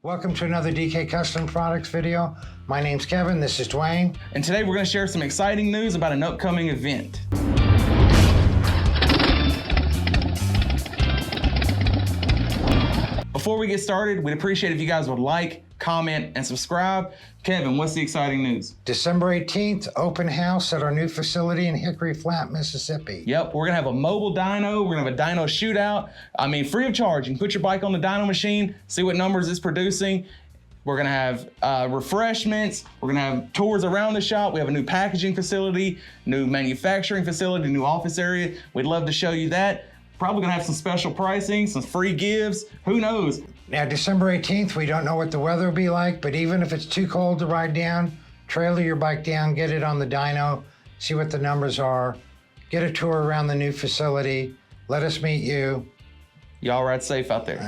Welcome to another DK Custom Products video. My name's Kevin, this is Dwayne. And today we're going to share some exciting news about an upcoming event. Before we get started, we'd appreciate if you guys would like, comment, and subscribe. Kevin, what's the exciting news? December 18th, open house at our new facility in Hickory Flat, Mississippi. Yep, we're gonna have a mobile dyno. We're gonna have a dyno shootout. I mean, free of charge. You can put your bike on the dyno machine, see what numbers it's producing. We're gonna have refreshments. We're gonna have tours around the shop. We have a new packaging facility, new manufacturing facility, new office area. We'd love to show you that. Probably gonna have some special pricing, some free gives, who knows? Now, December 18th, we don't know what the weather will be like, but even if it's too cold to ride down, trailer your bike down, get it on the dyno, see what the numbers are, get a tour around the new facility, let us meet you. Y'all ride safe out there.